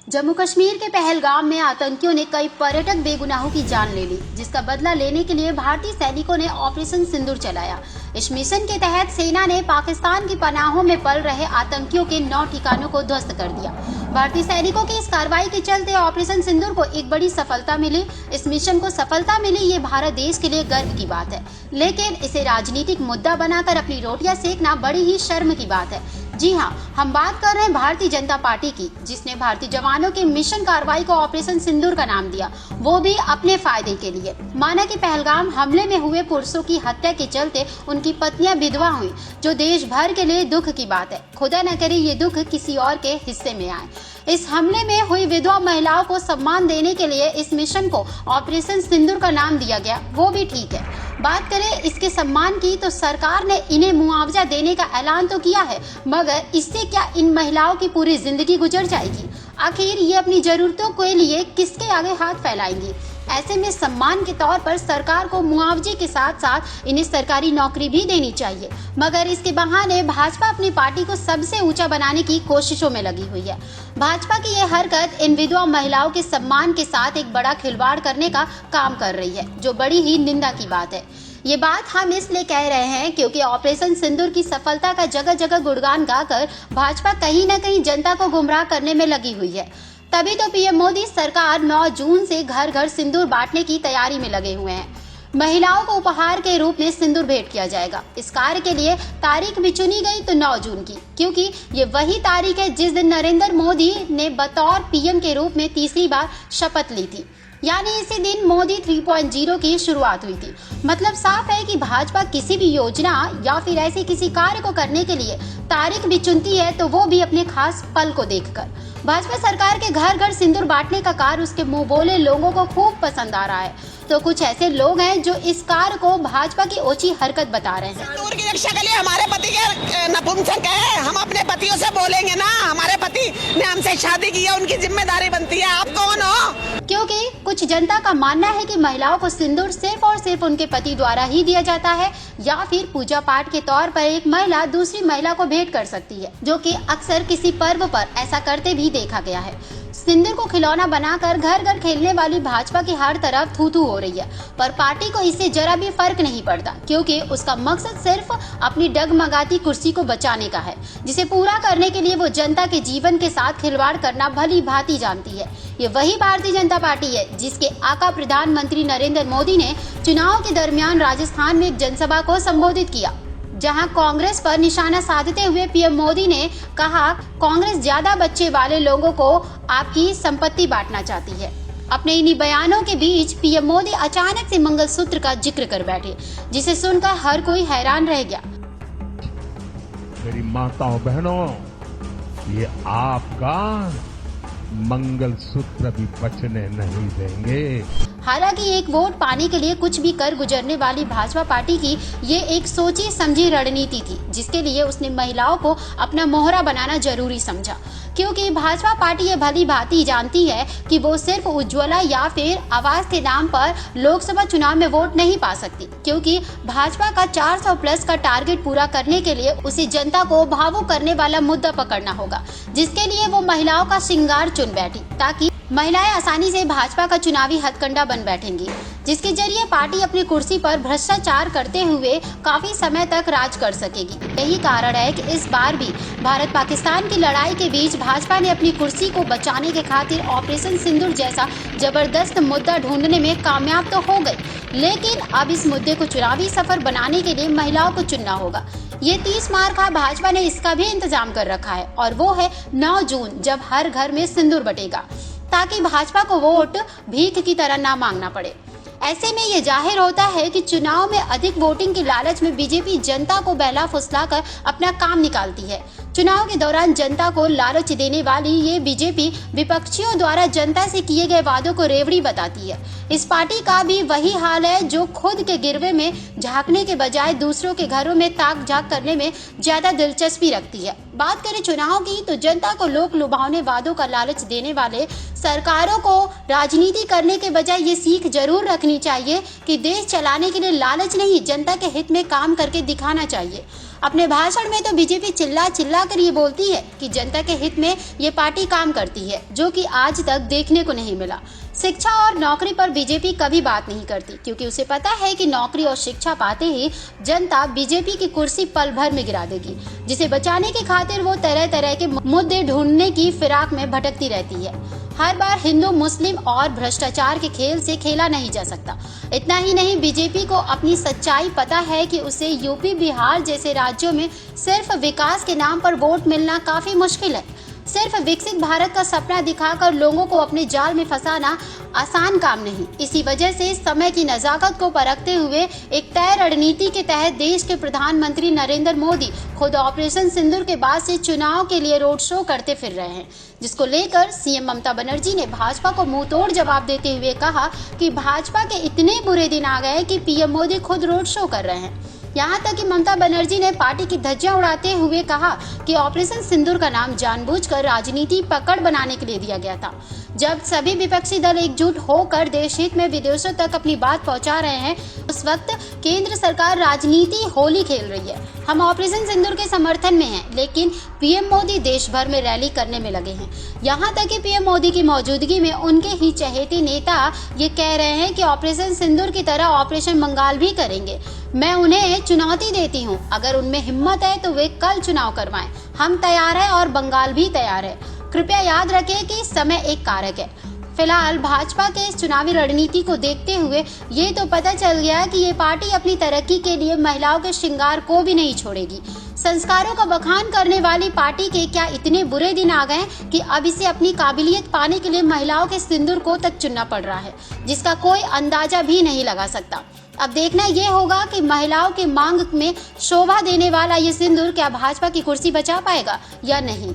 जम्मू कश्मीर के पहलगाम में आतंकियों ने कई पर्यटक बेगुनाहों की जान ले ली, जिसका बदला लेने के लिए भारतीय सैनिकों ने ऑपरेशन सिंदूर चलाया। इस मिशन के तहत सेना ने पाकिस्तान की पनाहों में पल रहे आतंकियों के 9 ठिकानों को ध्वस्त कर दिया। भारतीय सैनिकों की इस कार्रवाई के चलते ऑपरेशन सिंदूर को एक बड़ी सफलता मिली। इस मिशन को सफलता मिली, ये भारत देश के लिए गर्व की बात है, लेकिन इसे राजनीतिक मुद्दा बनाकर अपनी रोटियां सेकना बड़ी ही शर्म की बात है। जी हाँ, हम बात कर रहे हैं भारतीय जनता पार्टी की, जिसने भारतीय जवानों के मिशन कार्रवाई को ऑपरेशन सिंदूर का नाम दिया, वो भी अपने फायदे के लिए। माना कि पहलगाम हमले में हुए पुरुषों की हत्या के चलते उनकी पत्नियां विधवा हुई, जो देश भर के लिए दुख की बात है। खुदा न करे ये दुख किसी और के हिस्से में आए। इस हमले में हुई विधवा महिलाओं को सम्मान देने के लिए इस मिशन को ऑपरेशन सिंदूर का नाम दिया गया, वो भी ठीक है। बात करें इसके सम्मान की, तो सरकार ने इन्हें मुआवजा देने का ऐलान तो किया है, मगर इससे क्या इन महिलाओं की पूरी जिंदगी गुजर जाएगी? आखिर ये अपनी जरूरतों के लिए किसके आगे हाथ फैलाएंगी? ऐसे में सम्मान के तौर पर सरकार को मुआवजे के साथ साथ इन्हें सरकारी नौकरी भी देनी चाहिए, मगर इसके बहाने भाजपा अपनी पार्टी को सबसे ऊंचा बनाने की कोशिशों में लगी हुई है। भाजपा की यह हरकत इन विधवा महिलाओं के सम्मान के साथ एक बड़ा खिलवाड़ करने का काम कर रही है, जो बड़ी ही निंदा की बात है। ये बात हम इसलिए कह रहे हैं क्योंकि ऑपरेशन सिंदूर की सफलता का जगह जगह गुणगान गाकर भाजपा कहीं न कहीं जनता को गुमराह करने में लगी हुई है। तभी तो पीएम मोदी सरकार 9 जून से घर घर सिंदूर बांटने की तैयारी में लगे हुए हैं। महिलाओं को उपहार के रूप में सिंदूर भेंट किया जाएगा। इस कार्य के लिए तारीख भी चुनी गई तो 9 जून की, क्योंकि ये वही तारीख है जिस दिन नरेंद्र मोदी ने बतौर पीएम के रूप में तीसरी बार शपथ ली थी। यानी इसी दिन मोदी 3.0 की शुरुआत हुई थी। मतलब साफ है कि भाजपा किसी भी योजना या फिर ऐसे किसी कार्य को करने के लिए तारीख भी चुनती है, तो वो भी अपने खास पल को देखकर। भाजपा सरकार के घर घर सिंदूर बांटने का कार्य उसके मुंह बोले लोगों को खूब पसंद आ रहा है, तो कुछ ऐसे लोग हैं जो इस कार्य को भाजपा की ओछी हरकत बता रहे हैं। सिंदूर की रक्षा के लिए हमारे पति के नपुंसक है, हम अपने पतियों से बोलेंगे ना, हमारे पति ने हमसे शादी की है, उनकी जिम्मेदारी बनती है। आप कौन हो? क्योंकि कुछ जनता का मानना है कि महिलाओं को सिंदूर सिर्फ और सिर्फ उनके पति द्वारा ही दिया जाता है, या फिर पूजा पाठ के तौर पर एक महिला दूसरी महिला को भेंट कर सकती है, जो कि अक्सर किसी पर्व पर ऐसा करते भी देखा गया है। सिंदूर को खिलौना बनाकर घर घर खेलने वाली भाजपा की हर तरफ थू थू हो रही है, पर पार्टी को इससे जरा भी फर्क नहीं पड़ता, क्योंकि उसका मकसद सिर्फ अपनी डगमगाती कुर्सी को बचाने का है, जिसे पूरा करने के लिए वो जनता के जीवन के साथ खिलवाड़ करना भली भांति जानती है। ये वही भारतीय जनता पार्टी है जिसके आका प्रधानमंत्री नरेंद्र मोदी ने चुनाव के दरमियान राजस्थान में एक जनसभा को संबोधित किया, जहां कांग्रेस पर निशाना साधते हुए पीएम मोदी ने कहा, कांग्रेस ज्यादा बच्चे वाले लोगों को आपकी संपत्ति बांटना चाहती है। अपने इन्हीं बयानों के बीच पीएम मोदी अचानक से मंगलसूत्र का जिक्र कर बैठे, जिसे सुनकर हर कोई हैरान रह गया। मेरी माताओं बहनों, ये आपका मंगलसूत्र भी बचने नहीं देंगे। हालांकि एक वोट पाने के लिए कुछ भी कर गुजरने वाली भाजपा पार्टी की ये एक सोची समझी रणनीति थी, जिसके लिए उसने महिलाओं को अपना मोहरा बनाना जरूरी समझा, क्योंकि भाजपा पार्टी ये भली भांति जानती है कि वो सिर्फ उज्ज्वला या फिर आवास के नाम पर लोकसभा चुनाव में वोट नहीं पा सकती, क्योंकि भाजपा का 400 प्लस का टारगेट पूरा करने के लिए उसे जनता को भावुक करने वाला मुद्दा पकड़ना होगा, जिसके लिए वो महिलाओं का श्रृंगार चुन बैठी, ताकि महिलाएं आसानी से भाजपा का चुनावी हथकंडा बन बैठेंगी, जिसके जरिए पार्टी अपनी कुर्सी पर भ्रष्टाचार करते हुए काफी समय तक राज कर सकेगी। यही कारण है कि इस बार भी भारत पाकिस्तान की लड़ाई के बीच भाजपा ने अपनी कुर्सी को बचाने के खातिर ऑपरेशन सिंदूर जैसा जबरदस्त मुद्दा ढूंढने में कामयाब तो हो गई, लेकिन अब इस मुद्दे को चुनावी सफर बनाने के लिए महिलाओं को चुनना होगा। ये 30 मार्च का भाजपा ने इसका भी इंतजाम कर रखा है, और वो है 9 जून, जब हर घर में सिंदूर बटेगा, ताकि भाजपा को वोट भीख की तरह ना मांगना पड़े। ऐसे में ये जाहिर होता है कि चुनाव में अधिक वोटिंग की लालच में बीजेपी जनता को बहला फुसलाकर अपना काम निकालती है। चुनाव के दौरान जनता को लालच देने वाली ये बीजेपी विपक्षियों द्वारा जनता से किए गए वादों को रेवड़ी बताती है। इस पार्टी का भी वही हाल है, जो खुद के गिरवे में झांकने के बजाय दूसरों के घरों में ताक झांक करने में ज्यादा दिलचस्पी रखती है। बात करें चुनाव की तो जनता को लोक लुभावने वादों का लालच देने वाले सरकारों को राजनीति करने के बजाय ये सीख जरूर रखनी चाहिए कि देश चलाने के लिए लालच नहीं, जनता के हित में काम करके दिखाना चाहिए। अपने भाषण में तो बीजेपी चिल्ला चिल्ला कर ये बोलती है कि जनता के हित में ये पार्टी काम करती है, जो कि आज तक देखने को नहीं मिला। शिक्षा और नौकरी पर बीजेपी कभी बात नहीं करती, क्योंकि उसे पता है कि नौकरी और शिक्षा पाते ही जनता बीजेपी की कुर्सी पल भर में गिरा देगी, जिसे बचाने की खातिर वो तरह तरह के मुद्दे ढूंढने की फिराक में भटकती रहती है। हर बार हिंदू मुस्लिम और भ्रष्टाचार के खेल से खेला नहीं जा सकता। इतना ही नहीं, बीजेपी को अपनी सच्चाई पता है कि उसे यूपी बिहार जैसे राज्यों में सिर्फ विकास के नाम पर वोट मिलना काफी मुश्किल है। सिर्फ विकसित भारत का सपना दिखाकर लोगों को अपने जाल में फंसाना आसान काम नहीं। इसी वजह से समय की नजाकत को परखते हुए एक तय रणनीति के तहत देश के प्रधानमंत्री नरेंद्र मोदी खुद ऑपरेशन सिंदूर के बाद से चुनाव के लिए रोड शो करते फिर रहे हैं, जिसको लेकर सीएम ममता बनर्जी ने भाजपा को मुंह तोड़ जवाब देते हुए कहा कि भाजपा के इतने बुरे दिन आ गए कि पीएम मोदी खुद रोड शो कर रहे हैं। यहाँ तक कि ममता बनर्जी ने पार्टी की धज्जियां उड़ाते हुए कहा कि ऑपरेशन सिंदूर का नाम जानबूझकर राजनीति पकड़ बनाने के लिए दिया गया था। जब सभी विपक्षी दल एकजुट होकर देश हित में विदेशों तक अपनी बात पहुंचा रहे हैं, उस वक्त केंद्र सरकार राजनीति होली खेल रही है। हम ऑपरेशन सिंदूर के समर्थन में हैं, लेकिन पीएम मोदी देश भर में रैली करने में लगे हैं। यहाँ तक कि पीएम मोदी की मौजूदगी में उनके ही चहेते नेता ये कह रहे हैं कि ऑपरेशन सिंदूर की तरह ऑपरेशन बंगाल भी करेंगे। मैं उन्हें चुनौती देती हूँ, अगर उनमें हिम्मत है तो वे कल चुनाव करवाएं। हम तैयार हैं और बंगाल भी तैयार है। कृपया याद रखें कि समय एक कारक है। फिलहाल भाजपा के इस चुनावी रणनीति को देखते हुए ये तो पता चल गया कि ये पार्टी अपनी तरक्की के लिए महिलाओं के श्रृंगार को भी नहीं छोड़ेगी। संस्कारों का बखान करने वाली पार्टी के क्या इतने बुरे दिन आ गए कि अब इसे अपनी काबिलियत पाने के लिए महिलाओं के सिंदूर को तक चुनना पड़ रहा है, जिसका कोई अंदाजा भी नहीं लगा सकता। अब देखना ये होगा कि महिलाओं के मांग में शोभा देने वाला ये सिंदूर क्या भाजपा की कुर्सी बचा पाएगा या नहीं।